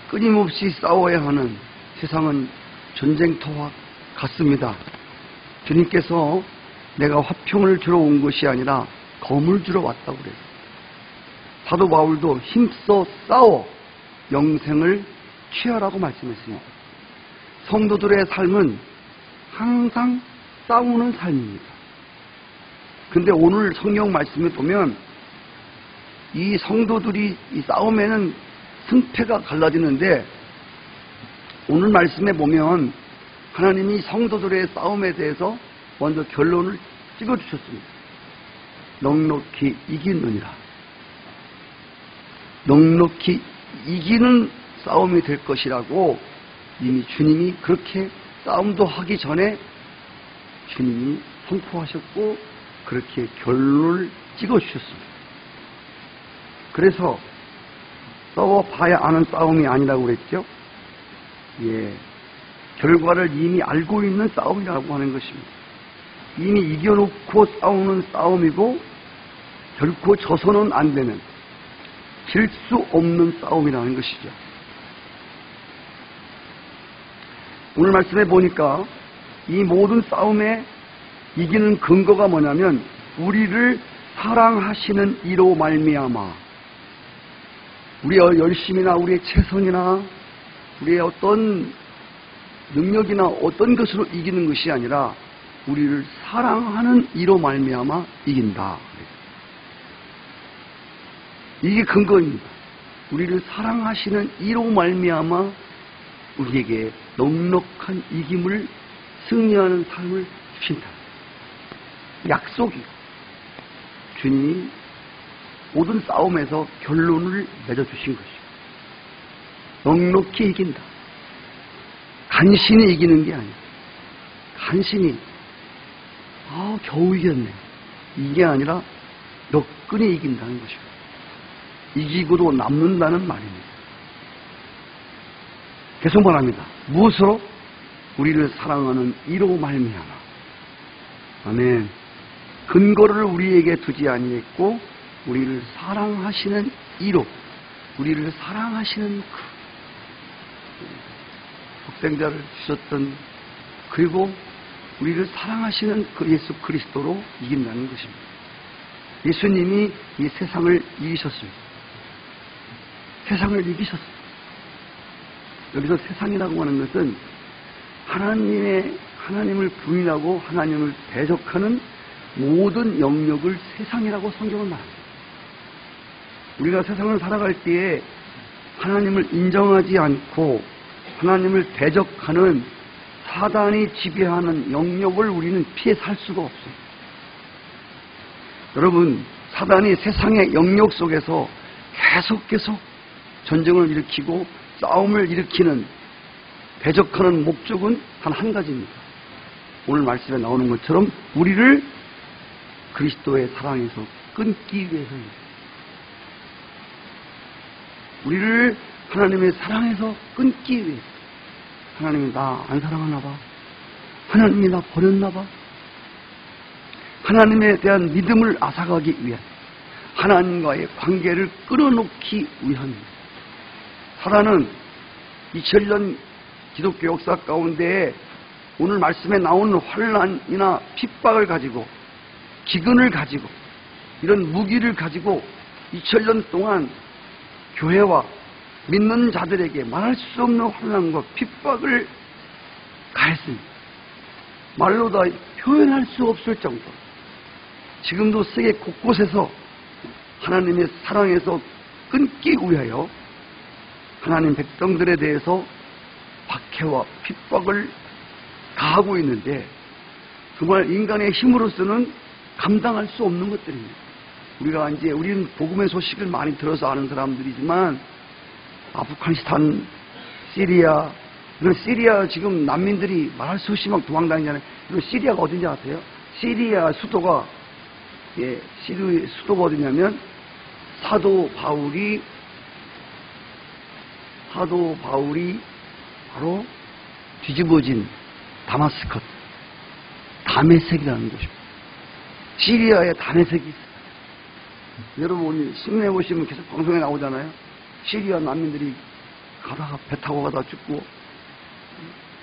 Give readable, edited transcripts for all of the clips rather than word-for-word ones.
끊임없이 싸워야 하는 세상은 전쟁터와 같습니다. 주님께서 내가 화평을 주러 온 것이 아니라 검을 주러 왔다고 그래요. 사도 바울도 힘써 싸워 영생을 취하라고 말씀했습니다. 성도들의 삶은 항상 싸우는 삶입니다. 근데 오늘 성경 말씀에 보면 이 성도들이 이 싸움에는 승패가 갈라지는데 오늘 말씀에 보면 하나님이 성도들의 싸움에 대해서 먼저 결론을 찍어주셨습니다. 넉넉히 이기느니라. 넉넉히 이기는 싸움이 될 것이라고 이미 주님이 그렇게 싸움도 하기 전에 주님이 선포하셨고 그렇게 결론을 찍어주셨습니다. 그래서 싸워봐야 아는 싸움이 아니라고 그랬죠. 예, 결과를 이미 알고 있는 싸움이라고 하는 것입니다. 이미 이겨놓고 싸우는 싸움이고 결코 져서는 안 되는 질 수 없는 싸움이라는 것이죠. 오늘 말씀해 보니까 이 모든 싸움에 이기는 근거가 뭐냐면 우리를 사랑하시는 이로 말미암아 우리의 열심이나 우리의 최선이나 우리의 어떤 능력이나 어떤 것으로 이기는 것이 아니라 우리를 사랑하는 이로 말미암아 이긴다. 이게 근거입니다. 우리를 사랑하시는 이로 말미암아 우리에게 넉넉한 이김을 승리하는 삶을 주신다. 약속이요. 주님이 모든 싸움에서 결론을 맺어주신 것이요. 넉넉히 이긴다. 간신히 이기는 게 아니에요. 간신히 겨우 이겼네. 이게 아니라 너끈히 이긴다는 것이요. 이기고도 남는다는 말입니다. 계속 말합니다. 무엇으로? 우리를 사랑하는 이로 말미암아. 아멘. 근거를 우리에게 두지 아니했고 우리를 사랑하시는 이로, 우리를 사랑하시는 독생자를 주셨던, 그리고 우리를 사랑하시는 그 예수 그리스도로 이긴다는 것입니다. 예수님이 이 세상을 이기셨습니다. 세상을 이기셨습니다. 여기서 세상이라고 하는 것은 하나님을 부인하고 하나님을 대적하는 모든 영역을 세상이라고 성경은 말합니다. 우리가 세상을 살아갈 때에 하나님을 인정하지 않고 하나님을 대적하는 사단이 지배하는 영역을 우리는 피해 살 수가 없어요. 여러분, 사단이 세상의 영역 속에서 계속 전쟁을 일으키고 싸움을 일으키는, 대적하는 목적은 단 한 가지입니다. 오늘 말씀에 나오는 것처럼 우리를 그리스도의 사랑에서 끊기 위해서입니다. 우리를 하나님의 사랑에서 끊기 위해서. 하나님이 나 안 사랑하나 봐. 하나님이 나 버렸나 봐. 하나님에 대한 믿음을 앗아가기 위한, 하나님과의 관계를 끊어놓기 위함입니다. 사단은 2000년 기독교 역사 가운데 오늘 말씀에 나오는 환난이나 핍박을 가지고, 기근을 가지고, 이런 무기를 가지고 2000년 동안 교회와 믿는 자들에게 말할 수 없는 환난과 핍박을 가했습니다. 말로 다 표현할 수 없을 정도. 지금도 세계 곳곳에서 하나님의 사랑에서 끊기 위하여 하나님 백성들에 대해서 박해와 핍박을 가하고 있는데, 정말 인간의 힘으로서는 감당할 수 없는 것들입니다. 우리는 복음의 소식을 많이 들어서 아는 사람들이지만, 아프가니스탄, 시리아, 이런 시리아 지금 난민들이 말할 수 없이 막 도망다니잖아요. 이거 시리아가 어딘지 아세요? 시리아 수도가, 시리아 수도가 어디냐면, 사도 바울이 바로 뒤집어진 다메섹이라는 곳입니다. 시리아에 다메섹이 있어요. 여러분, 신문에 보시면 계속 방송에 나오잖아요. 시리아 난민들이 가다가 배 타고 가다 죽고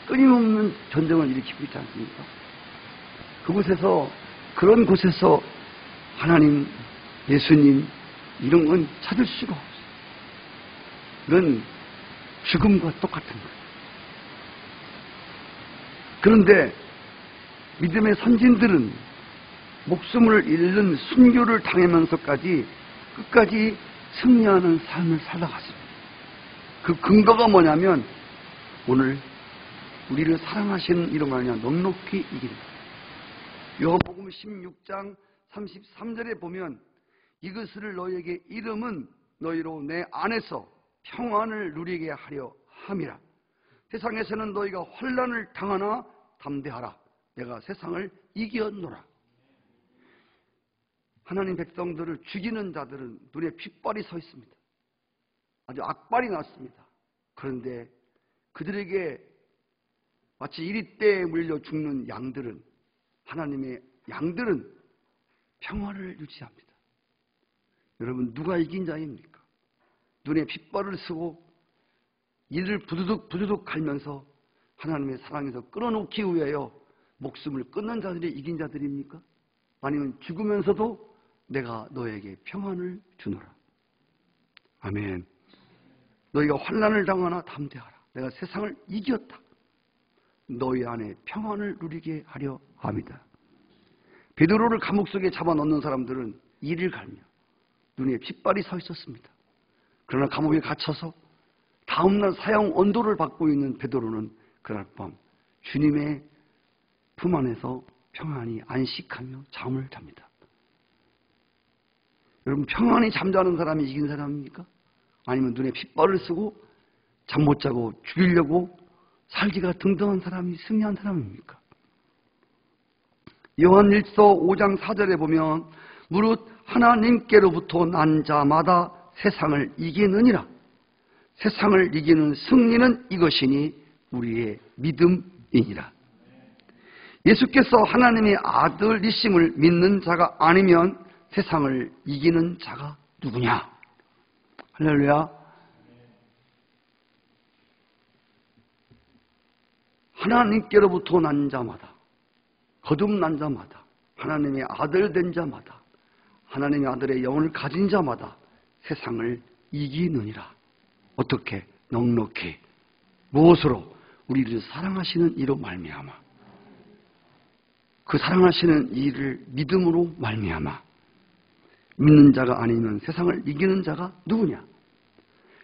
끊임없는 전쟁을 일으키고 있지 않습니까? 그런 곳에서 하나님, 예수님 이런 건 찾을 수가 없어요. 이건 죽음과 똑같은 거예요. 그런데 믿음의 선진들은 목숨을 잃는 순교를 당하면서까지 끝까지 승리하는 삶을 살아갔습니다. 그 근거가 뭐냐면 오늘 우리를 사랑하시는 이름 아니냐 넉넉히 이긴다. 요한복음 16장 33절에 보면 이것을 너희에게 이름은 너희로 내 안에서 평안을 누리게 하려 함이라. 세상에서는 너희가 환난을 당하나 담대하라. 내가 세상을 이겼노라. 하나님 백성들을 죽이는 자들은 눈에 핏발이 서 있습니다. 아주 악발이 났습니다. 그런데 그들에게 마치 이리떼에 물려 죽는 양들은, 하나님의 양들은 평화를 유지합니다. 여러분, 누가 이긴 자입니까? 눈에 핏발을 쓰고 이를 부두둑 갈면서 하나님의 사랑에서 끌어놓기 위하여 목숨을 끊는 자들이 이긴 자들입니까? 아니면 죽으면서도 내가 너에게 평안을 주노라. 아멘. 너희가 환난을 당하나 담대하라. 내가 세상을 이겼다. 너희 안에 평안을 누리게 하려 합니다. 베드로를 감옥 속에 잡아넣는 사람들은 이를 갈며 눈에 핏발이 서 있었습니다. 그러나 감옥에 갇혀서 다음날 사형 언도를 받고 있는 베드로는 그날 밤 주님의 품 안에서 평안히 안식하며 잠을 잡니다. 여러분, 평안히 잠자는 사람이 이긴 사람입니까? 아니면 눈에 핏발을 쓰고 잠 못 자고 죽이려고 살기가 등등한 사람이 승리한 사람입니까? 요한일서 5장 4절에 보면 무릇 하나님께로부터 난 자마다 세상을 이기느니라. 세상을 이기는 승리는 이것이니 우리의 믿음이니라. 예수께서 하나님의 아들이심을 믿는 자가 아니면 세상을 이기는 자가 누구냐? 할렐루야. 하나님께로부터 난 자마다, 거듭난 자마다, 하나님의 아들 된 자마다, 하나님의 아들의 영을 가진 자마다 세상을 이기느니라. 어떻게? 넉넉히. 무엇으로? 우리를 사랑하시는 이로 말미암아. 그 사랑하시는 이를 믿음으로 말미암아. 믿는 자가 아니면 세상을 이기는 자가 누구냐?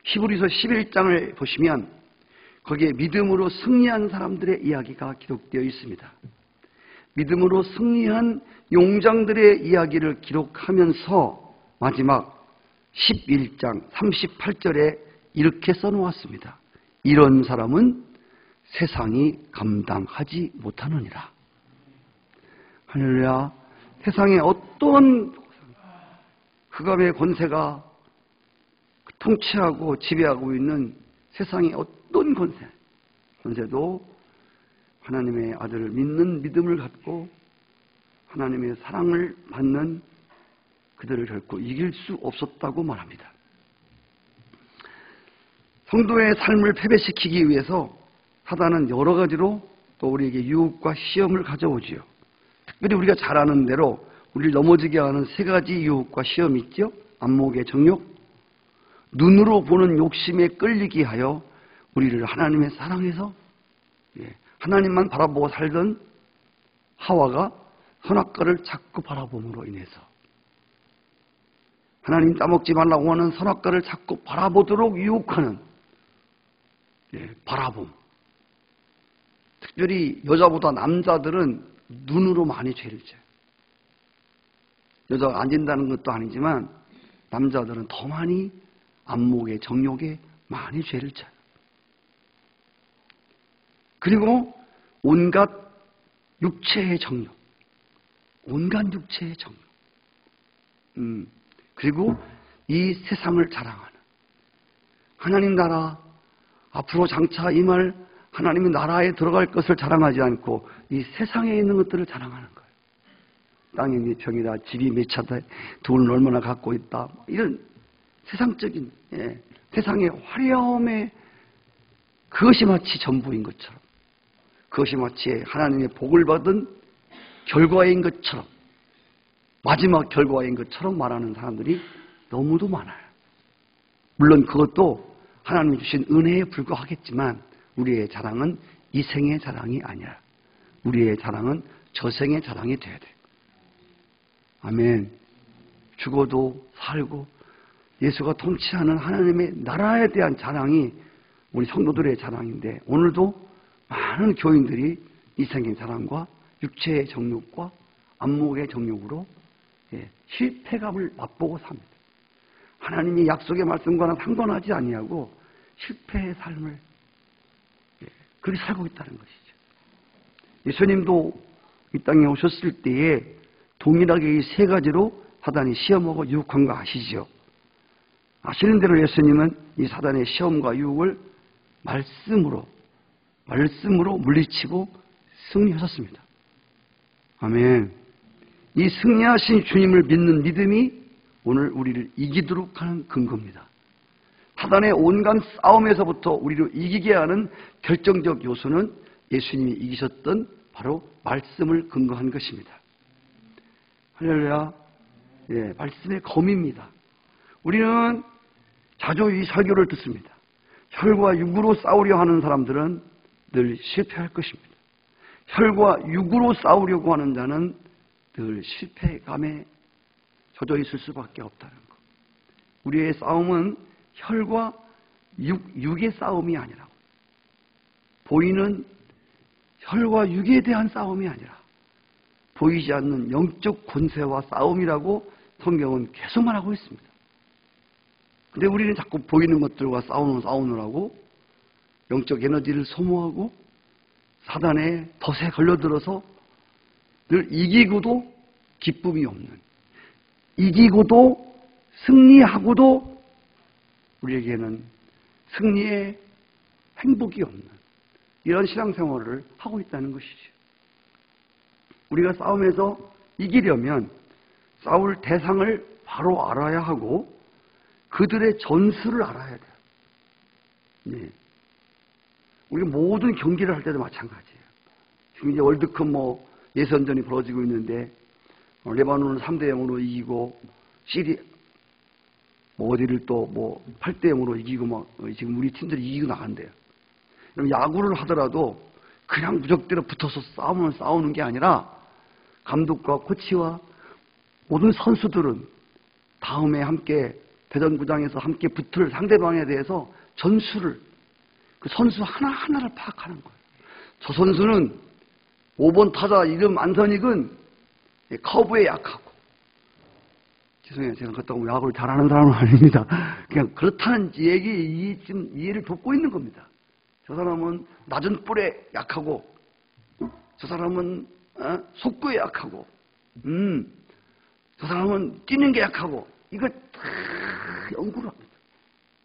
히브리서 11장을 보시면 거기에 믿음으로 승리한 사람들의 이야기가 기록되어 있습니다. 믿음으로 승리한 용장들의 이야기를 기록하면서 마지막 11장 38절에 이렇게 써놓았습니다. 이런 사람은 세상이 감당하지 못하느니라. 할렐루야. 세상에 어떤 흑암의 권세가 통치하고 지배하고 있는 세상의 어떤 권세도 하나님의 아들을 믿는 믿음을 갖고 하나님의 사랑을 받는 그들을 결코 이길 수 없었다고 말합니다. 성도의 삶을 패배시키기 위해서 사단은 여러 가지로 또 우리에게 유혹과 시험을 가져오지요. 특별히 우리가 잘 아는 대로 우리를 넘어지게 하는 세 가지 유혹과 시험이 있죠. 안목의 정욕, 눈으로 보는 욕심에 끌리게 하여 우리를 하나님의 사랑에서 하나님만 바라보고 살던 하와가 선악과를 자꾸 바라봄으로 인해서 하나님 따먹지 말라고 하는 선악과를 자꾸 바라보도록 유혹하는 바라봄. 특별히 여자보다 남자들은 눈으로 많이 죄를 져요. 여자가 안 진다는 것도 아니지만 남자들은 더 많이 안목의 정욕에 많이 죄를 져요. 그리고 온갖 육체의 정욕, 온갖 육체의 정욕, 그리고 이 세상을 자랑하는 하나님 나라, 앞으로 장차 임할 하나님의 나라에 들어갈 것을 자랑하지 않고 이 세상에 있는 것들을 자랑하는 거예요. 땅이 몇 평이다, 집이 몇 차다, 돈을 얼마나 갖고 있다, 이런 세상적인 세상의 화려함에 그것이 마치 전부인 것처럼, 그것이 마치 하나님의 복을 받은 결과인 것처럼, 마지막 결과인 것처럼 말하는 사람들이 너무도 많아요. 물론 그것도 하나님이 주신 은혜에 불과하겠지만 우리의 자랑은 이 생의 자랑이 아니라 우리의 자랑은 저생의 자랑이 돼야 돼요. 아멘. 죽어도 살고 예수가 통치하는 하나님의 나라에 대한 자랑이 우리 성도들의 자랑인데, 오늘도 많은 교인들이 이 생의 자랑과 육체의 정욕과 안목의 정욕으로 실패감을 맛보고 삽니다. 하나님이 약속의 말씀과는 상관하지 아니하고 실패의 삶을 그렇게 살고 있다는 것이죠. 예수님도 이 땅에 오셨을 때에 동일하게 이 세 가지로 사단이 시험하고 유혹한 거 아시죠? 아시는 대로 예수님은 이 사단의 시험과 유혹을 말씀으로 물리치고 승리하셨습니다. 아멘. 이 승리하신 주님을 믿는 믿음이 오늘 우리를 이기도록 하는 근거입니다. 사단의 온갖 싸움에서부터 우리를 이기게 하는 결정적 요소는 예수님이 이기셨던 바로 말씀을 근거한 것입니다. 할렐루야. 예, 말씀의 검입니다. 우리는 자주 이 설교를 듣습니다. 혈과 육으로 싸우려 하는 사람들은 늘 실패할 것입니다. 혈과 육으로 싸우려고 하는 자는 늘 실패감에 젖어 있을 수밖에 없다는 것. 우리의 싸움은 혈과 육의 싸움이 아니라, 보이는 혈과 육에 대한 싸움이 아니라 보이지 않는 영적 권세와 싸움이라고 성경은 계속 말하고 있습니다. 근데 우리는 자꾸 보이는 것들과 싸우느라고 영적 에너지를 소모하고 사단의 덫에 걸려들어서 늘 이기고도 기쁨이 없는, 이기고도 승리하고도 우리에게는 승리의 행복이 없는 이런 신앙생활을 하고 있다는 것이죠. 우리가 싸움에서 이기려면 싸울 대상을 바로 알아야 하고 그들의 전술을 알아야 돼요. 네. 우리가 모든 경기를 할 때도 마찬가지예요. 지금 이제 월드컵 예선전이 벌어지고 있는데 레바논을 3대0으로 이기고 시리 어디를 또 8대0으로 이기고 지금 우리 팀들이 이기고 나간대요. 그럼 야구를 하더라도 그냥 무적대로 붙어서 싸우는 게 아니라 감독과 코치와 모든 선수들은 다음에 함께 대전구장에서 함께 붙을 상대방에 대해서 전술을, 그 선수 하나하나를 파악하는 거예요. 저 선수는 5번 타자 이름 안선익은 커브에 약하고, 죄송해요. 제가 그렇다고 야구를 잘하는 사람은 아닙니다. 그냥 그렇다는 지금 이해를 돕고 있는 겁니다. 저 사람은 낮은 볼에 약하고, 저 사람은 속구에 약하고, 저 사람은 뛰는 게 약하고, 이걸 다 연구를 합니다.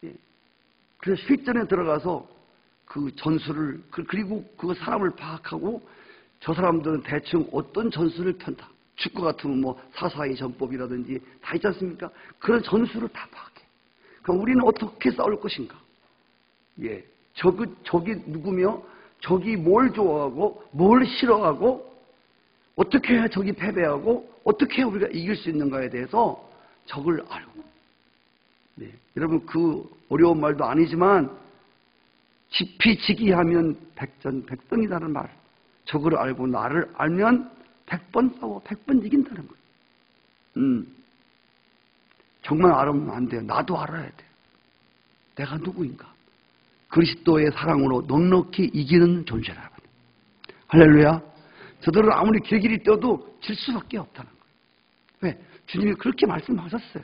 예. 그래서 실전에 들어가서 그 전술을, 그리고 그 사람을 파악하고 저 사람들은 대충 어떤 전술을 편다. 축구 같으면 4-4-2 전법이라든지 다 있지 않습니까? 그런 전술을 다 파악해. 그럼 우리는 어떻게 싸울 것인가? 예. 적이 누구며, 적이 뭘 좋아하고, 뭘 싫어하고, 어떻게 해야 적이 패배하고, 어떻게 해야 우리가 이길 수 있는가에 대해서 적을 알고. 네. 여러분, 그 어려운 말도 아니지만, 지피지기하면 백전백승이라는 말. 적을 알고 나를 알면 100번 싸워 100번 이긴다는 거예요. 정말 알면 안 돼요. 나도 알아야 돼요. 내가 누구인가? 그리스도의 사랑으로 넉넉히 이기는 존재라고. 할렐루야. 저들은 아무리 길길이 뛰어도 질 수밖에 없다는 거예요. 왜? 주님이 그렇게 말씀하셨어요.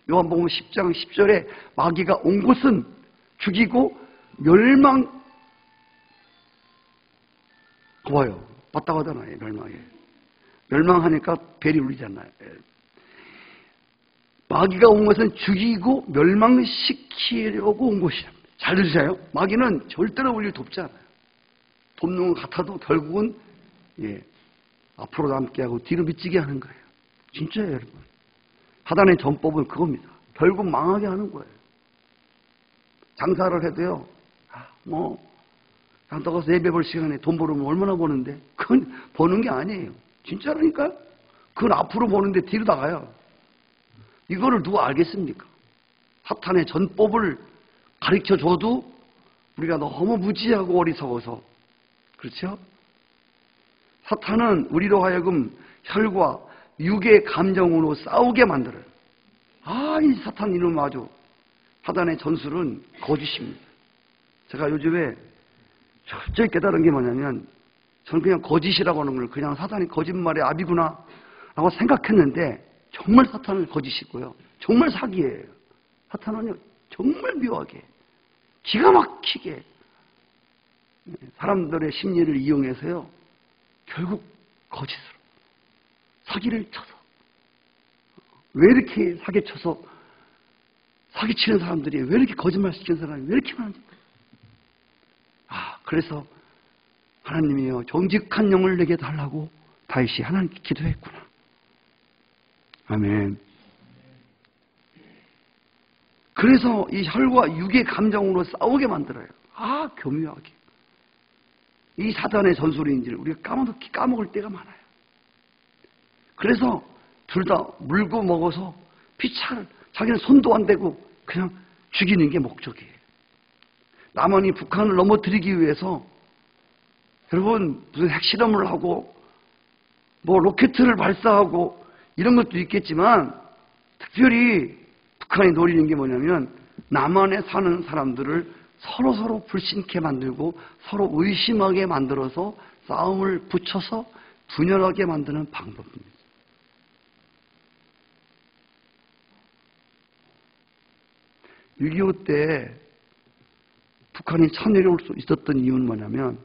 요한복음 10장 10절에 마귀가 온 곳은 죽이고 봐요. 맞다고 하잖아요. 멸망하니까 벨이 울리잖아요. 마귀가 온 것은 죽이고 멸망시키려고 온 것이랍니다. 잘 들으세요. 마귀는 절대로 우리를 돕지 않아요. 돕는 것 같아도 결국은 앞으로 남게 하고 뒤로 미치게 하는 거예요. 진짜예요, 여러분. 사단의 전법은 그겁니다. 결국 망하게 하는 거예요. 장사를 해도요, 나가서 예배 볼 시간에 돈 벌으면 얼마나 버는데? 그건 버는 게 아니에요. 진짜라니까? 그건 앞으로 버는데 뒤로 나가요. 이거를 누가 알겠습니까? 사탄의 전법을 가르쳐줘도 우리가 너무 무지하고 어리석어서, 그렇죠? 사탄은 우리로 하여금 혈과 육의 감정으로 싸우게 만들어요. 이 사탄 이놈 아주, 사탄의 전술은 거짓입니다. 제가 요즘에 철저히 깨달은 게 뭐냐면, 저는 그냥 거짓이라고 하는 걸 그냥 사탄이 거짓말의 압이구나 라고 생각했는데, 정말 사탄은 거짓이고요. 정말 사기예요. 사탄은요, 정말 묘하게, 기가 막히게 사람들의 심리를 이용해서요, 결국 거짓으로 사기를 쳐서, 왜 이렇게 사기쳐서 사기치는 사람들이, 왜 이렇게 거짓말 시키는 사람이 왜 이렇게 많은지. 그래서 하나님이요, 정직한 영을 내게 달라고 다윗이 하나님께 기도했구나. 아멘. 그래서 이 혈과 육의 감정으로 싸우게 만들어요. 교묘하게. 이 사단의 전술인지를 우리가 까먹을 때가 많아요. 그래서 둘 다 물고 먹어서 피차를, 자기는 손도 안 대고 그냥 죽이는 게 목적이에요. 남한이 북한을 넘어뜨리기 위해서, 여러분, 무슨 핵실험을 하고 로켓을 발사하고 이런 것도 있겠지만, 특별히 북한이 노리는 게 뭐냐면, 남한에 사는 사람들을 서로 불신케 만들고 서로 의심하게 만들어서 싸움을 붙여서 분열하게 만드는 방법입니다. (6.25) 때 북한이 쳐내려올 수 있었던 이유는 뭐냐면,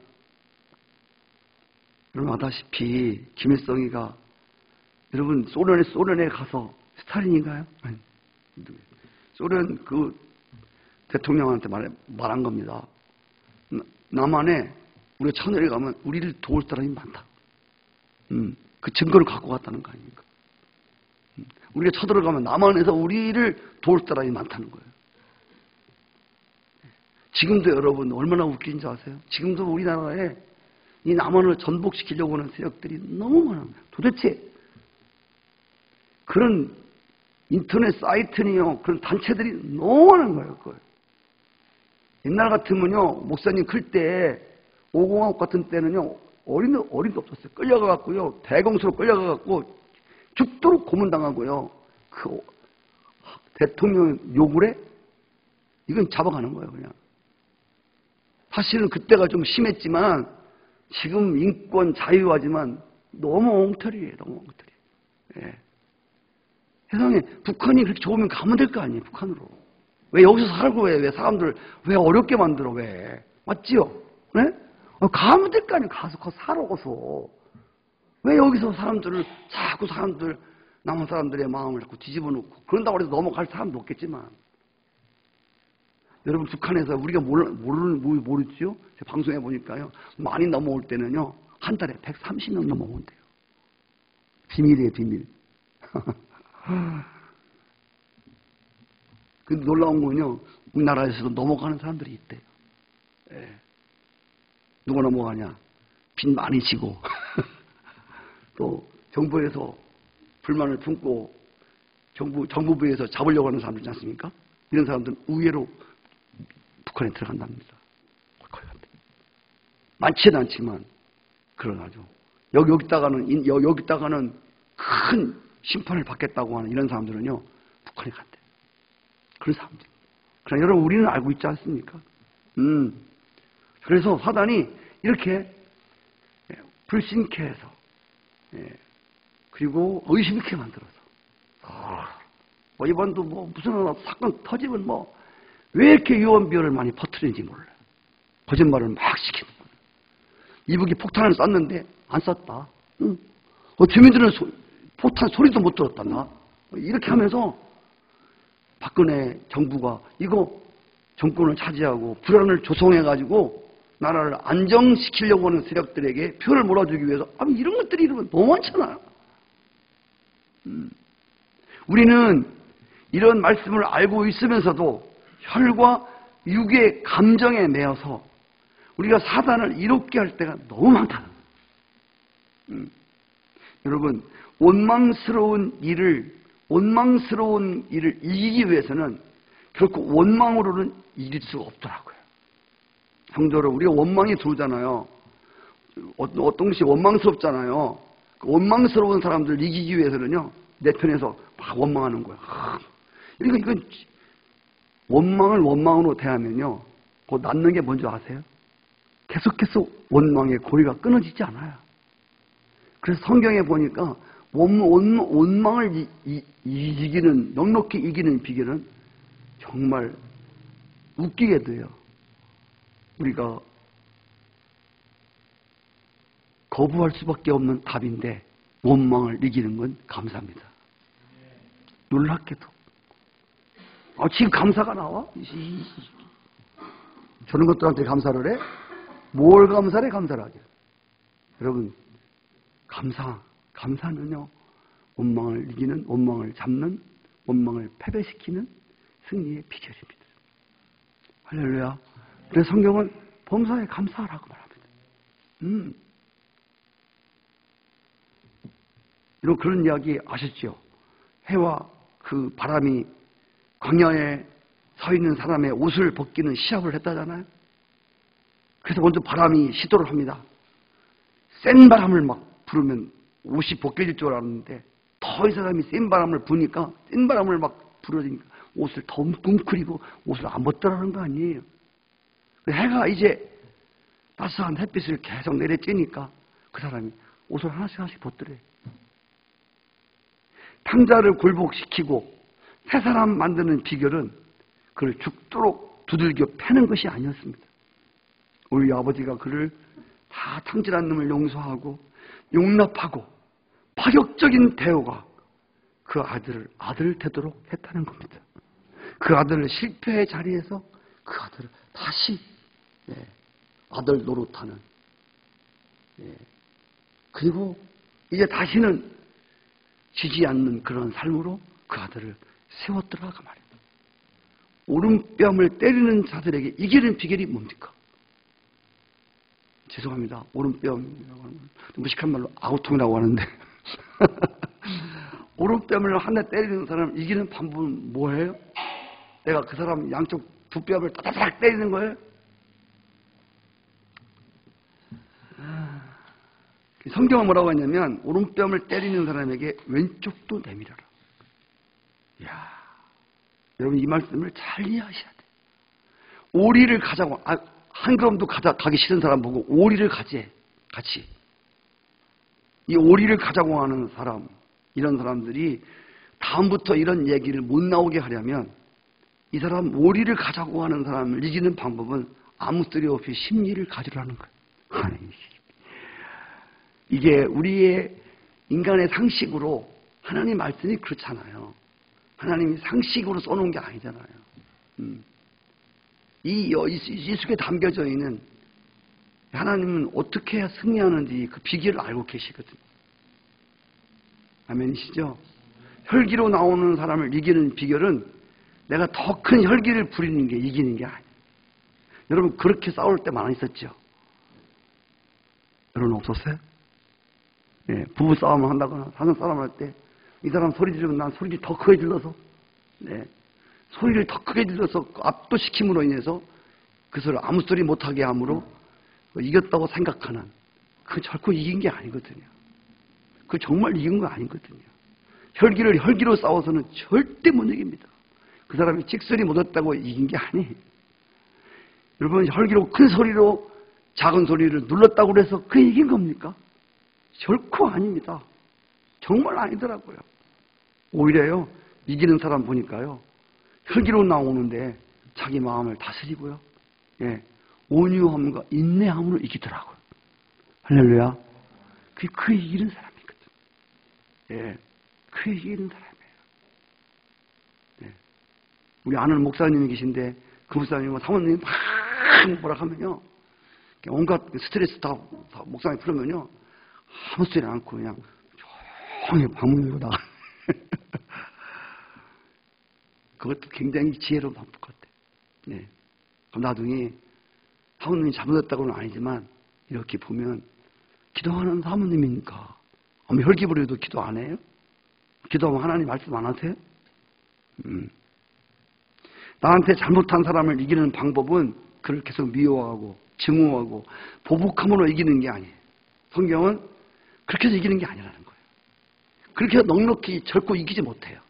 여러분 아다시피 김일성이가, 여러분 소련에 가서, 스탈린인가요? 아니, 소련 그 대통령한테 말한 겁니다. 남한에 우리가 쳐내려가면 우리를 도울 사람이 많다. 그 증거를 갖고 갔다는 거 아닙니까? 우리가 쳐들어가면 남한에서 우리를 도울 사람이 많다는 거예요. 지금도 여러분 얼마나 웃긴지 아세요? 지금도 우리나라에 이 남한을 전복시키려고 하는 세력들이 너무 많아요. 도대체 그런 인터넷 사이트니요, 그런 단체들이 너무 많은 거예요. 그걸. 옛날 같으면요, 목사님 클 때, 5공화국 같은 때는요, 어림도 없었어요. 끌려가갖고요, 대공수로 끌려가갖고, 죽도록 고문당하고요, 그 대통령 욕을 해? 이건 잡아가는 거예요, 그냥. 사실은 그때가 좀 심했지만, 지금 인권 자유하지만, 너무 엉터리예요, 너무 엉터리. 예. 세상에, 북한이 그렇게 좋으면 가면 될 거 아니에요, 북한으로. 왜 여기서 살고 왜 사람들 왜 어렵게 만들어, 왜? 맞지요? 네? 가면 될 거 아니에요, 가서 살아서. 왜 여기서 자꾸 남한 사람들의 마음을 자꾸 뒤집어 놓고, 그런다고 해서 넘어갈 사람도 없겠지만. 여러분, 북한에서 우리가 모르죠? 제가 방송에 보니까요, 많이 넘어올 때는요, 한 달에 130명 넘어온대요. 비밀이에요, 비밀. 그 놀라운 건요, 우리나라에서도 넘어가는 사람들이 있대요. 예. 누가 넘어가냐? 빚 많이 지고, 또 정부에서 불만을 품고 정부부에서 잡으려고 하는 사람들 있지 않습니까? 이런 사람들은 의외로 북한에 들어간답니다. 거기 간대. 많지는 않지만 그러나죠. 여기다가는 큰 심판을 받겠다고 하는 이런 사람들은요, 북한에 간대. 그런 사람들. 그러나 여러분, 우리는 알고 있지 않습니까? 그래서 사단이 이렇게 불신케 해서, 그리고 의심케 만들어서, 이번도 무슨 사건 터지면 왜 이렇게 유언비어를 많이 퍼뜨리는지 몰라요. 거짓말을 막 시키는 거예요. 이북이 폭탄을 쐈는데 안 쐈다. 주민들은 폭탄 소리도 못 들었다, 나. 이렇게 하면서 박근혜 정부가 이거 정권을 차지하고 불안을 조성해가지고 나라를 안정시키려고 하는 세력들에게 표를 몰아주기 위해서, 이런 것들이 이러면 너무 많잖아요. 우리는 이런 말씀을 알고 있으면서도 혈과 육의 감정에 매여서 우리가 사단을 이롭게 할 때가 너무 많다. 여러분, 원망스러운 일을 이기기 위해서는 결코 원망으로는 이길 수가 없더라고요. 성도로 우리가 원망이 들어오잖아요. 어떤 것이 원망스럽잖아요. 그 원망스러운 사람들 이기기 위해서는요, 내 편에서 막 원망하는 거야. 그러니까 이건 원망을 원망으로 대하면요, 그 낳는 게 뭔지 아세요? 계속해서 원망의 고리가 끊어지지 않아요. 그래서 성경에 보니까 원망을 이기는, 넉넉히 이기는 비결은 정말 웃기게도요, 우리가 거부할 수밖에 없는 답인데 원망을 이기는 건 감사입니다. 놀랍게도. 지금 감사가 나와? 저런 것들한테 감사를 해? 뭘 감사를 해, 감사를 하게. 여러분, 감사는요, 원망을 이기는, 원망을 잡는, 원망을 패배시키는 승리의 비결입니다. 할렐루야. 그래서 성경은 범사에 감사하라고 말합니다. 여러분, 그런 이야기 아셨죠? 해와 그 바람이 광야에 서 있는 사람의 옷을 벗기는 시합을 했다잖아요. 그래서 먼저 바람이 시도를 합니다. 센 바람을 막 부르면 옷이 벗겨질 줄 알았는데 더 이 사람이 센 바람을 부니까, 센 바람을 막 불어지니까 옷을 더 뭉클이고 옷을 안 벗더라는 거 아니에요. 해가 이제 따스한 햇빛을 계속 내려쬐니까 그 사람이 옷을 하나씩 벗더래. 탕자를 굴복시키고 새 사람 만드는 비결은 그를 죽도록 두들겨 패는 것이 아니었습니다. 우리 아버지가 그를 다 탕질한 놈을 용서하고 용납하고 파격적인 대우가 그 아들을 아들 되도록 했다는 겁니다. 그 아들을 실패의 자리에서 그 아들을 다시 아들 노릇하는, 그리고 이제 다시는 지지 않는 그런 삶으로 그 아들을 세웠더라고 말입니다. 오른뺨을 때리는 자들에게 이기는 비결이 뭡니까? 죄송합니다. 오른뺨이라고 하는 무식한 말로 아우통이라고 하는데 오른뺨을 한 대 때리는 사람을 이기는 방법은 뭐예요? 내가 그 사람 양쪽 두 뺨을 따닥따닥 때리는 거예요? 성경은 뭐라고 하냐면 오른뺨을 때리는 사람에게 왼쪽도 내밀어라. 이야, 여러분 이 말씀을 잘 이해하셔야 돼요. 오리를 가자고, 한 걸음도 가기 싫은 사람 보고 오리를 가지, 같이. 이 오리를 가자고 하는 사람, 이런 사람들이 다음부터 이런 얘기를 못 나오게 하려면 이 사람 오리를 가자고 하는 사람을 이기는 방법은 아무 소리 없이 심리를 가지라는 거예요. 이게 우리의 인간의 상식으로, 하나님 말씀이 그렇잖아요. 하나님이 상식으로 써놓은 게 아니잖아요. 이 속에 담겨져 있는 하나님은 어떻게 해야 승리하는지 그 비결을 알고 계시거든요. 아멘이시죠? 혈기로 나오는 사람을 이기는 비결은 내가 더 큰 혈기를 부리는 게 이기는 게 아니에요. 여러분 그렇게 싸울 때 많이 있었죠? 여러분 없었어요? 부부 싸움을 한다거나 사는 싸움을 할 때 이 사람 소리 지르면 난 소리를 더 크게 질러서, 소리를 더 크게 질러서 압도시킴으로 인해서 그것을 아무 소리 못하게 함으로 이겼다고 생각하는, 그 결코 이긴 게 아니거든요. 그 정말 이긴 거 아니거든요. 혈기로 싸워서는 절대 못 이깁니다. 그 사람이 찍소리 못했다고 이긴 게 아니에요. 여러분 혈기로 큰 소리로 작은 소리를 눌렀다고 그래서 그 이긴 겁니까? 결코 아닙니다. 정말 아니더라고요. 오히려요, 이기는 사람 보니까요, 혈기로 나오는데 자기 마음을 다스리고요, 온유함과 인내함으로 이기더라고요. 할렐루야. 그게 이기는 사람이거든. 그게 이기는 사람이에요. 우리 아는 목사님이 계신데 그 목사님은 사모님이 막 뭐라 하면요, 온갖 스트레스 다 목사님이 풀으면요, 아무 소리 않고 그냥 조용히 방문 열고 나가. 그것도 굉장히 지혜로운 방법 같아요. 나중에 사모님이 잘못했다고는 아니지만 이렇게 보면 기도하는 사모님이니까 혈기 부려도 기도 안 해요? 기도하면 하나님 말씀 안 하세요? 나한테 잘못한 사람을 이기는 방법은 그를 계속 미워하고 증오하고 보복함으로 이기는 게 아니에요. 성경은 그렇게 해서 이기는 게 아니라는 거예요. 그렇게 해서 넉넉히 절고 이기지 못해요.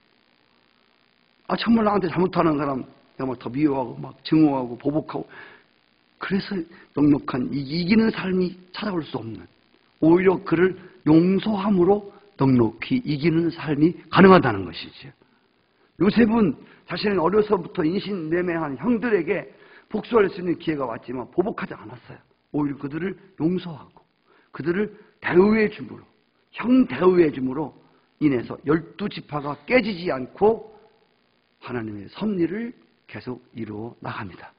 정말 나한테 잘못하는 사람 내가 막 더 미워하고 막 증오하고 보복하고 그래서 넉넉한 이기는 삶이 찾아올 수 없는, 오히려 그를 용서함으로 넉넉히 이기는 삶이 가능하다는 것이죠. 요셉은 자신은 어려서부터 인신매매한 형들에게 복수할 수 있는 기회가 왔지만 보복하지 않았어요. 오히려 그들을 용서하고 그들을 대우해 줌으로, 형 대우해 줌으로 인해서 12지파가 깨지지 않고 하나님의 섭리를 계속 이루어 나갑니다.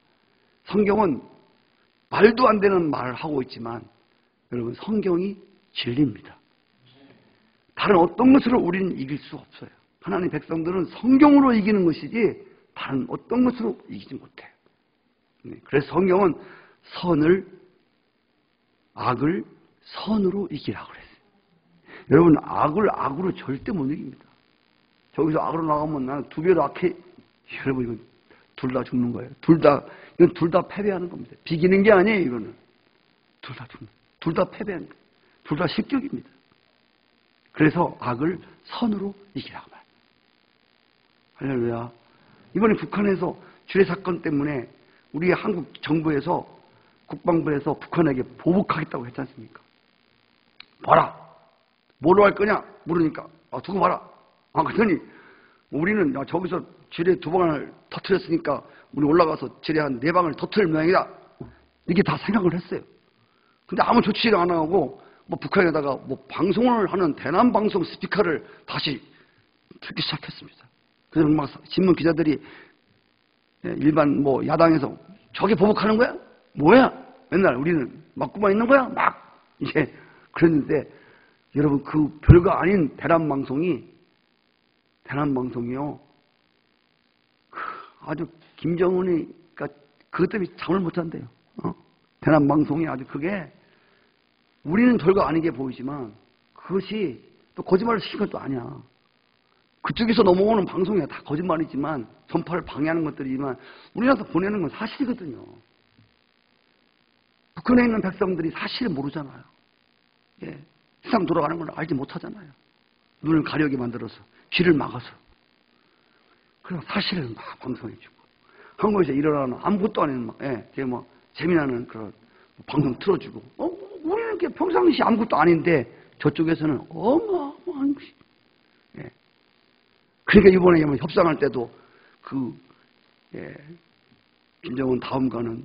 성경은 말도 안 되는 말을 하고 있지만 여러분, 성경이 진리입니다. 다른 어떤 것으로 우리는 이길 수 없어요. 하나님 백성들은 성경으로 이기는 것이지 다른 어떤 것으로 이기지 못해요. 그래서 성경은 악을 선으로 이기라고 그랬어요. 여러분, 악을 악으로 절대 못 이깁니다. 저기서 악으로 나가면 나는 두 배로 악해. 여러분, 이건 둘 다 죽는 거예요. 이건 둘 다 패배하는 겁니다. 비기는 게 아니에요, 이거는. 둘 다 패배하는 거예요. 둘 다 실격입니다. 그래서 악을 선으로 이기라고 말해요. 할렐루야. 이번에 북한에서 주례 사건 때문에 우리 한국 정부에서, 국방부에서 북한에게 보복하겠다고 했지 않습니까? 봐라. 뭐로 할 거냐? 물으니까 두고 봐라. 그러더니 우리는 저기서 지뢰 2방을 터뜨렸으니까 우리 올라가서 지뢰 한 4방을 터뜨릴 모양이다. 이게 다 생각을 했어요. 근데 아무 조치를 안 하고 북한에다가 방송을 하는 대남방송 스피커를 다시 틀기 시작했습니다. 그래서 막 신문 기자들이 일반 야당에서 저게 보복하는 거야? 뭐야? 맨날 우리는 맞고만 있는 거야? 막 이제 그랬는데 여러분, 그 별거 아닌 대남방송이요. 아주 김정은이 그것 때문에 잠을 못 잔대요. 대남방송이 아주 그게 우리는 별거 아닌 게 보이지만 그것이 또 거짓말을 시킨 것도 아니야. 그쪽에서 넘어오는 방송이야. 다 거짓말이지만 전파를 방해하는 것들이지만 우리나라에서 보내는 건 사실이거든요. 북한에 있는 백성들이 사실을 모르잖아요. 세상 돌아가는 걸 알지 못하잖아요. 눈을 가려게 만들어서, 귀를 막아서. 그래서 사실을 막 방송해주고. 한국에서 일어나는 아무것도 아닌 재미나는 그런 방송 틀어주고. 우리는 이렇게 평상시 아무것도 아닌데 저쪽에서는 어마어마한 것이. 그러니까 이번에 협상할 때도 김정은 다음가는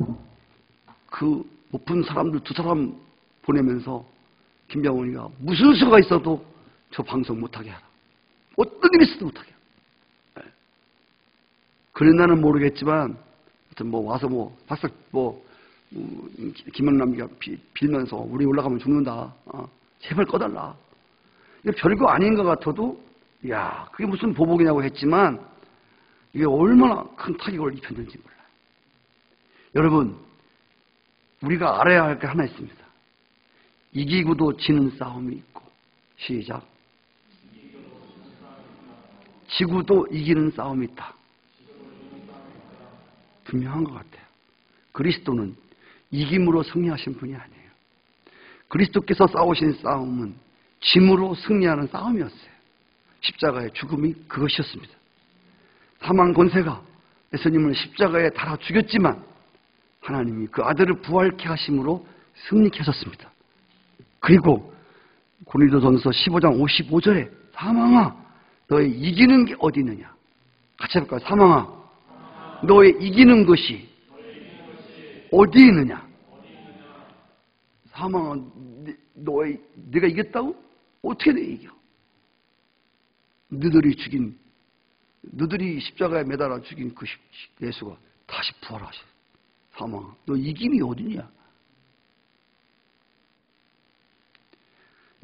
그 높은 사람들 2사람 보내면서 김정은이가 무슨 수가 있어도 저 방송 못하게 하라. 어떤 일이 있어도 못하게 하라. 그랬나는 모르겠지만 하여튼 와서 김영남이가 빌면서 우리 올라가면 죽는다. 제발 꺼달라. 이게 별거 아닌 것 같아도 그게 무슨 보복이냐고 했지만 이게 얼마나 큰 타격을 입혔는지 몰라요. 여러분, 우리가 알아야 할 게 하나 있습니다. 이기고도 지는 싸움이 있고, 시작. 지고도 이기는 싸움이 있다. 분명한 것 같아요. 그리스도는 이김으로 승리하신 분이 아니에요. 그리스도께서 싸우신 싸움은 짐으로 승리하는 싸움이었어요. 십자가의 죽음이 그것이었습니다. 사망 권세가 예수님을 십자가에 달아 죽였지만 하나님이 그 아들을 부활케 하심으로 승리케 하셨습니다. 그리고 고린도전서 15장 55절에 사망아 너의 이기는 게 어디 있느냐? 같이 해볼까요? 사망아 너의 이기는 것이 어디 있느냐? 사망아 내가 이겼다고? 어떻게 내가 이겨? 너들이 십자가에 매달아 죽인 그 예수가 다시 부활하셔. 사망아 너 이김이 어디냐?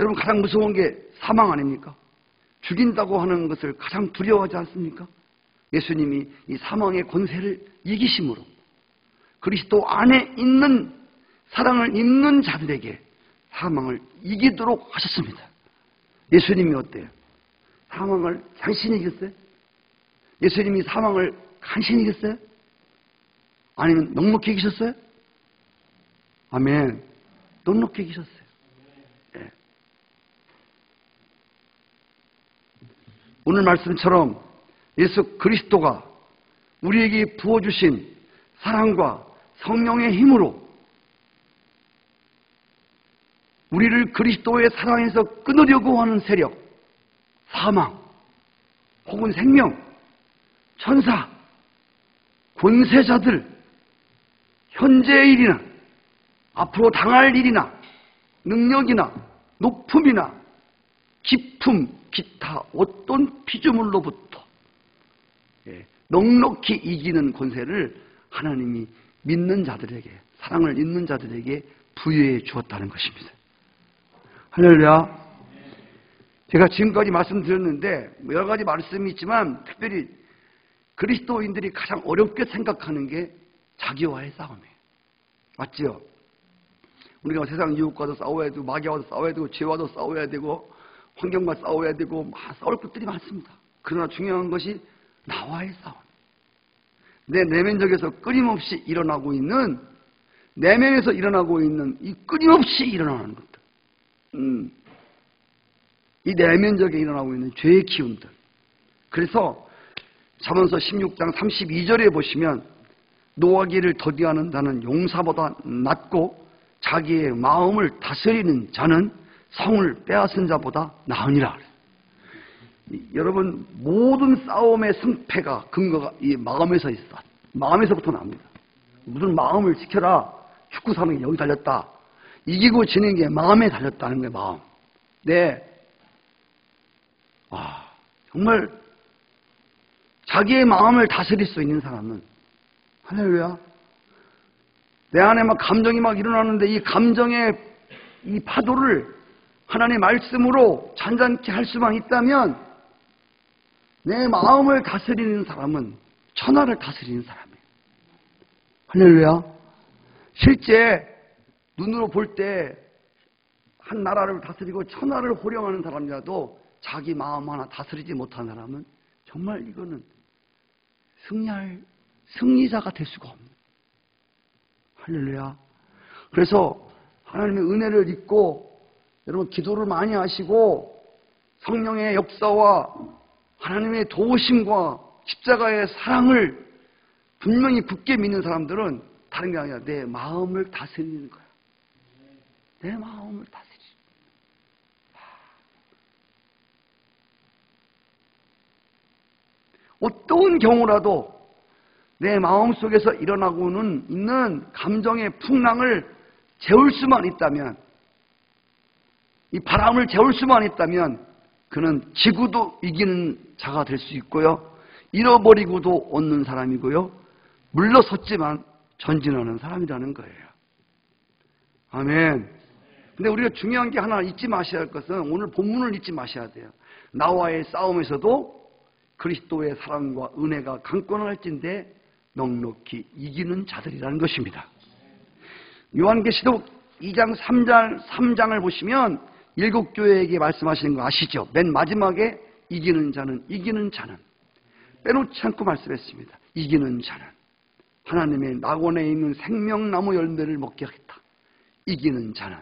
여러분, 가장 무서운 게 사망 아닙니까? 죽인다고 하는 것을 가장 두려워하지 않습니까? 예수님이 이 사망의 권세를 이기심으로 그리스도 안에 있는 사랑을 입는 자들에게 사망을 이기도록 하셨습니다. 예수님이 어때요? 사망을 간신히 이겼어요? 예수님이 사망을 간신히 이겼어요? 아니면 넉넉히 이기셨어요? 아멘. 넉넉히 이기셨어요. 네. 오늘 말씀처럼 예수 그리스도가 우리에게 부어주신 사랑과 성령의 힘으로 우리를 그리스도의 사랑에서 끊으려고 하는 세력, 사망, 혹은 생명, 천사, 권세자들, 현재의 일이나 앞으로 당할 일이나 능력이나 높음이나 기품, 기타 어떤 피조물로부터 넉넉히 이기는 권세를 하나님이 믿는 자들에게, 사랑을 있는 자들에게 부여해 주었다는 것입니다. 할렐루야. 제가 지금까지 말씀드렸는데 여러 가지 말씀이 있지만 특별히 그리스도인들이 가장 어렵게 생각하는 게 자기와의 싸움이에요. 맞죠? 우리가 세상 유혹과도 싸워야 되고 마귀와도 싸워야 되고 죄와도 싸워야 되고 환경과 싸워야 되고 막 싸울 것들이 많습니다. 그러나 중요한 것이 나와의 싸움. 내 내면적에서 끊임없이 일어나고 있는, 내면에서 일어나고 있는 이 끊임없이 일어나는 것들. 이 내면적에 일어나고 있는 죄의 기운들. 그래서 잠언서 16장 32절에 보시면 노하기를 더디하는 자는 용사보다 낫고 자기의 마음을 다스리는 자는 성을 빼앗은 자보다 나으니라. 여러분, 모든 싸움의 승패가 근거가 이 마음에서 있어. 마음에서부터 납니다. 무슨 마음을 지켜라. 축구 사는 게 여기 달렸다. 이기고 지는 게 마음에 달렸다는 거예요. 마음. 네. 정말 자기의 마음을 다스릴 수 있는 사람은, 할렐루야, 내 안에 막 감정이 막 일어나는데 이 감정의 이 파도를 하나님의 말씀으로 잔잔케 할 수만 있다면 내 마음을 다스리는 사람은 천하를 다스리는 사람이에요. 할렐루야. 실제 눈으로 볼 때 한 나라를 다스리고 천하를 호령하는 사람이라도 자기 마음 하나 다스리지 못한 사람은 정말 이거는 승리자가 될 수가 없는. 할렐루야. 그래서 하나님의 은혜를 잊고 여러분 기도를 많이 하시고 성령의 역사와 하나님의 도우심과 십자가의 사랑을 분명히 굳게 믿는 사람들은 다른 게 아니라 내 마음을 다스리는 거야. 내 마음을 다스리는. 어떤 경우라도 내 마음속에서 일어나고는 있는 감정의 풍랑을 재울 수만 있다면, 이 바람을 재울 수만 있다면 그는 지구도 이기는 자가 될 수 있고요, 잃어버리고도 얻는 사람이고요, 물러섰지만 전진하는 사람이라는 거예요. 아멘. 근데 우리가 중요한 게 하나 잊지 마셔야 할 것은, 오늘 본문을 잊지 마셔야 돼요. 나와의 싸움에서도 그리스도의 사랑과 은혜가 강권을 할진대 넉넉히 이기는 자들이라는 것입니다. 요한계시록 2장 3장을 보시면 일곱 교회에게 말씀하시는 거 아시죠? 맨 마지막에 이기는 자는 빼놓지 않고 말씀했습니다. 이기는 자는 하나님의 낙원에 있는 생명나무 열매를 먹게 하겠다. 이기는 자는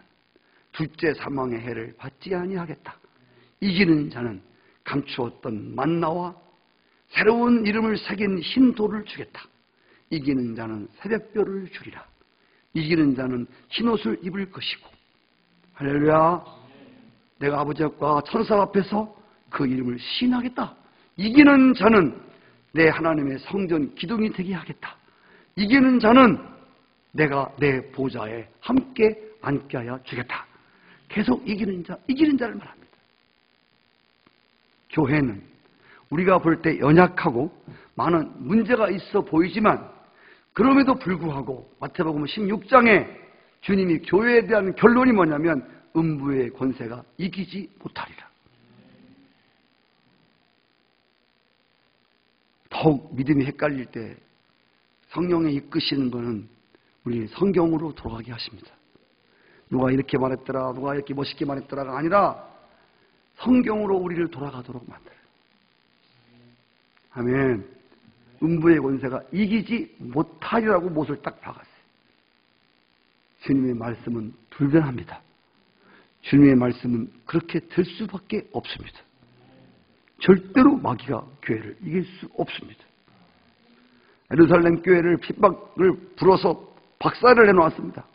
둘째 사망의 해를 받지 아니하겠다. 이기는 자는 감추었던 만나와 새로운 이름을 새긴 흰 돌을 주겠다. 이기는 자는 새벽별을 주리라. 이기는 자는 흰옷을 입을 것이고. 할렐루야. 내가 아버지 앞과 천사 앞에서 그 이름을 시인하겠다. 이기는 자는 내 하나님의 성전 기둥이 되게 하겠다. 이기는 자는 내가 내 보좌에 함께 앉게 하여 주겠다. 계속 이기는 자를 말합니다. 교회는 우리가 볼 때 연약하고 많은 문제가 있어 보이지만 그럼에도 불구하고 마태복음 16장에 주님이 교회에 대한 결론이 뭐냐면 음부의 권세가 이기지 못하리라. 더욱 믿음이 헷갈릴 때 성령의 이끄시는 것은 우리 성경으로 돌아가게 하십니다. 누가 이렇게 말했더라, 누가 이렇게 멋있게 말했더라가 아니라 성경으로 우리를 돌아가도록 만들어요. 아멘. 음부의 권세가 이기지 못하리라고 못을 딱 박았어요. 주님의 말씀은 불변합니다. 주님의 말씀은 그렇게 될 수밖에 없습니다. 절대로 마귀가 교회를 이길 수 없습니다. 예루살렘 교회를 핍박을 불어서 박살을 내놓았습니다.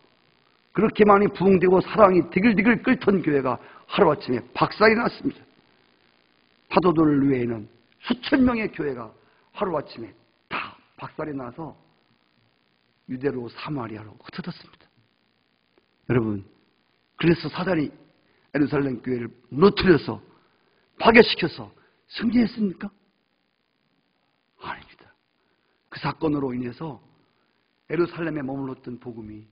그렇게 많이 부흥되고 사랑이 디글디글 끓던 교회가 하루아침에 박살이 났습니다. 파도들을 위해는 수천 명의 교회가 하루아침에 다 박살이 나서 유대로 사마리아로 흩어졌습니다. 여러분, 그래서 사단이 예루살렘 교회를 무너뜨려서 파괴시켜서 승리했습니까? 아닙니다. 그 사건으로 인해서 예루살렘에 머물렀던 복음이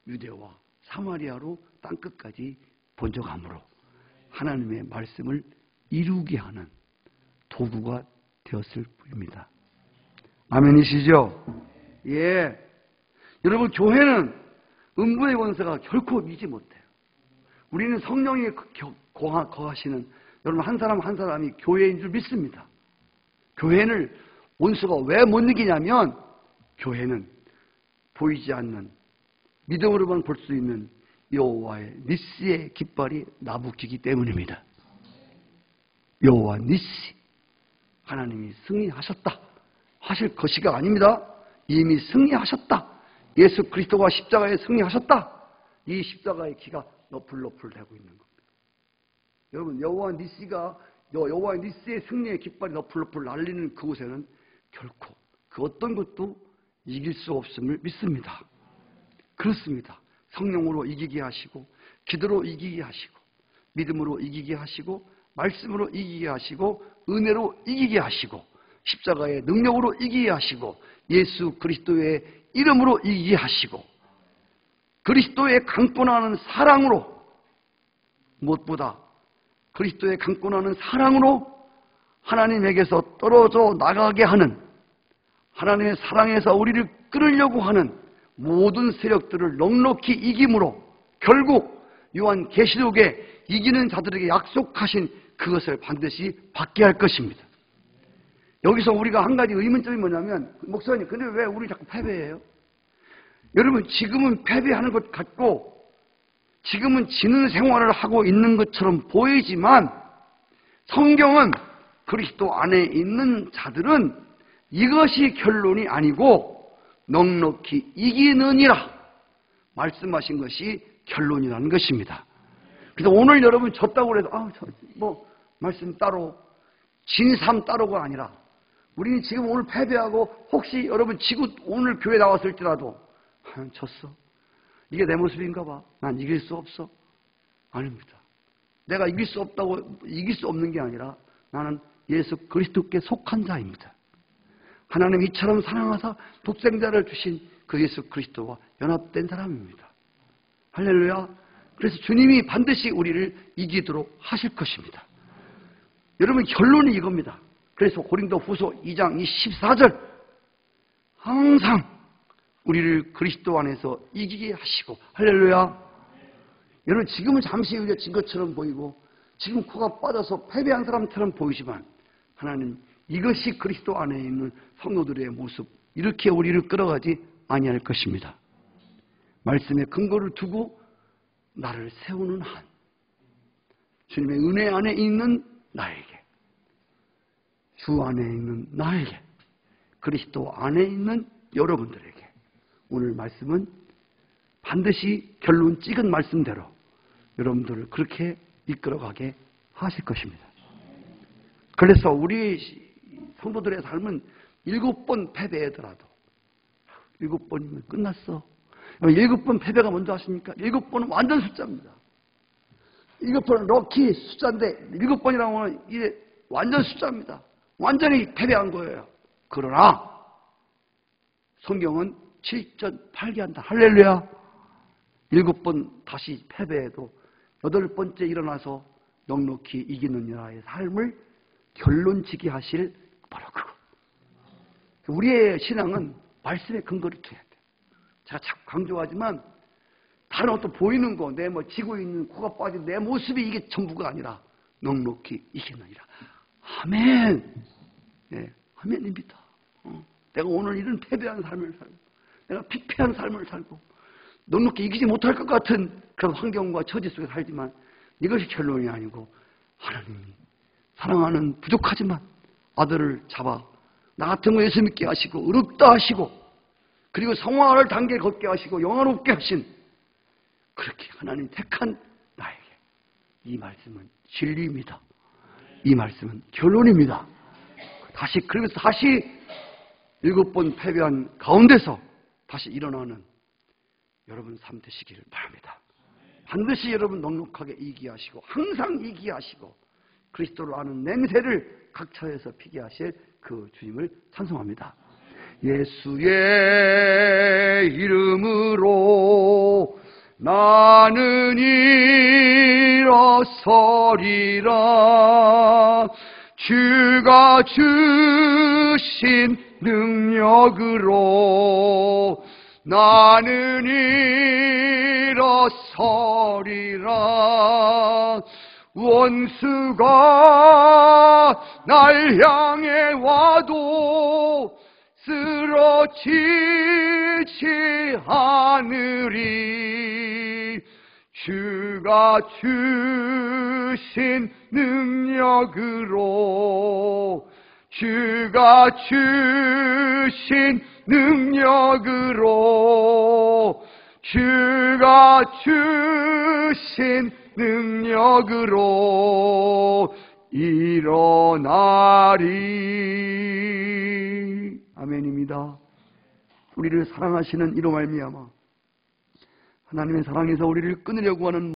유대와 사마리아로 땅끝까지 번져가므로 하나님의 말씀을 이루게 하는 도구가 되었을 뿐입니다. 아멘이시죠? 예. 여러분, 교회는 음부의 권세가 결코 이기지 못해요. 우리는 성령이 거하시는 여러분 한 사람 한 사람이 교회인 줄 믿습니다. 교회를 원수가 왜 못 이기냐면 교회는 보이지 않는 믿음으로만 볼 수 있는 여호와의 니스의 깃발이 나부끼기 때문입니다. 여호와 니스, 하나님이 승리하셨다 하실 것이가 아닙니다. 이미 승리하셨다. 예수 그리스도가 십자가에 승리하셨다. 이 십자가의 키가 너풀너풀 되고 있는 겁니다. 여러분, 여호와 니스의 승리의 깃발이 너풀너풀 날리는 그곳에는 결코 그 어떤 것도 이길 수 없음을 믿습니다. 그렇습니다. 성령으로 이기게 하시고, 기도로 이기게 하시고, 믿음으로 이기게 하시고, 말씀으로 이기게 하시고, 은혜로 이기게 하시고, 십자가의 능력으로 이기게 하시고, 예수 그리스도의 이름으로 이기게 하시고, 그리스도의 강권하는 사랑으로, 무엇보다 그리스도의 강권하는 사랑으로 하나님에게서 떨어져 나가게 하는, 하나님의 사랑에서 우리를 끌으려고 하는 모든 세력들을 넉넉히 이김으로 결국 요한계시록에 이기는 자들에게 약속하신 그것을 반드시 받게 할 것입니다. 여기서 우리가 한 가지 의문점이 뭐냐면, 목사님, 근데 왜 우리 자꾸 패배해요? 여러분, 지금은 패배하는 것 같고 지금은 지는 생활을 하고 있는 것처럼 보이지만 성경은 그리스도 안에 있는 자들은 이것이 결론이 아니고 넉넉히 이기느니라 말씀하신 것이 결론이라는 것입니다. 그래서 오늘 여러분 졌다고 해도 말씀 따로 진삼 따로가 아니라 우리는 지금 오늘 패배하고 혹시 여러분 지구 오늘 교회 나왔을지라도 졌어. 이게 내 모습인가 봐. 난 이길 수 없어. 아닙니다. 내가 이길 수 없다고 이길 수 없는 게 아니라 나는 예수 그리스도께 속한 자입니다. 하나님 이처럼 사랑하사 독생자를 주신 그 예수 그리스도와 연합된 사람입니다. 할렐루야. 그래서 주님이 반드시 우리를 이기도록 하실 것입니다. 여러분, 결론이 이겁니다. 그래서 고린도후서 2장 14절 항상 우리를 그리스도 안에서 이기게 하시고, 할렐루야. 여러분, 지금은 잠시 우리가 진 것처럼 보이고 지금 코가 빠져서 패배한 사람처럼 보이지만 하나님 이것이 그리스도 안에 있는 성도들의 모습, 이렇게 우리를 끌어가지 아니할 것입니다. 말씀에 근거를 두고 나를 세우는 한, 주님의 은혜 안에 있는 나에게, 주 안에 있는 나에게, 그리스도 안에 있는 여러분들에게 오늘 말씀은 반드시 결론 찍은 말씀대로 여러분들을 그렇게 이끌어가게 하실 것입니다. 그래서 우리 성도들의 삶은 7번 패배하더라도 7번이면 끝났어. 7번 패배가 먼저 하십니까? 7번은 완전 숫자입니다. 7번은 럭키 숫자인데 7번이라고 하면 이게 완전 숫자입니다. 완전히 패배한 거예요. 그러나 성경은 7전 8기한다. 할렐루야. 7번 다시 패배해도 8번째 일어나서 넉넉히 이기는 자의 삶을 결론지게 하실 바로 그거. 우리의 신앙은 말씀에 근거를 둬야 돼요. 제가 자꾸 강조하지만 다른 어떤 보이는 거, 내 뭐 지고 있는 코가 빠진 내 모습이 이게 전부가 아니라 넉넉히 이기느니라. 아멘. 네, 아멘입니다. 내가 오늘 이런 패배한 삶을 살고, 내가 피폐한 삶을 살고, 넉넉히 이기지 못할 것 같은 그런 환경과 처지 속에 살지만 이것이 결론이 아니고 하나님이 사랑하는 부족하지만 아들을 잡아 나 같은 거 예수 믿게 하시고 의롭다 하시고 그리고 성화를 단계 걷게 하시고 영화롭게 하신 그렇게 하나님 택한 나에게 이 말씀은 진리입니다. 이 말씀은 결론입니다. 그래서 다시 7번 패배한 가운데서 다시 일어나는 여러분 삶 되시기를 바랍니다. 반드시 여러분 넉넉하게 이기게 하시고 항상 이기게 하시고 그리스도를 아는 냄새를 각 처에서 피게 하실 그 주님을 찬송합니다. 예수의 이름으로 나는 일어서리라. 주가 주신 능력으로 나는 일어서리라. 원수가 날 향해 와도 쓰러지지 않으리. 주가 주신 능력으로 주가 주신 능력으로 주가 주신 능력으로 일어나리. 아멘입니다. 우리를 사랑하시는 이로 말미암아 하나님의 사랑에서 우리를 끊으려고 하는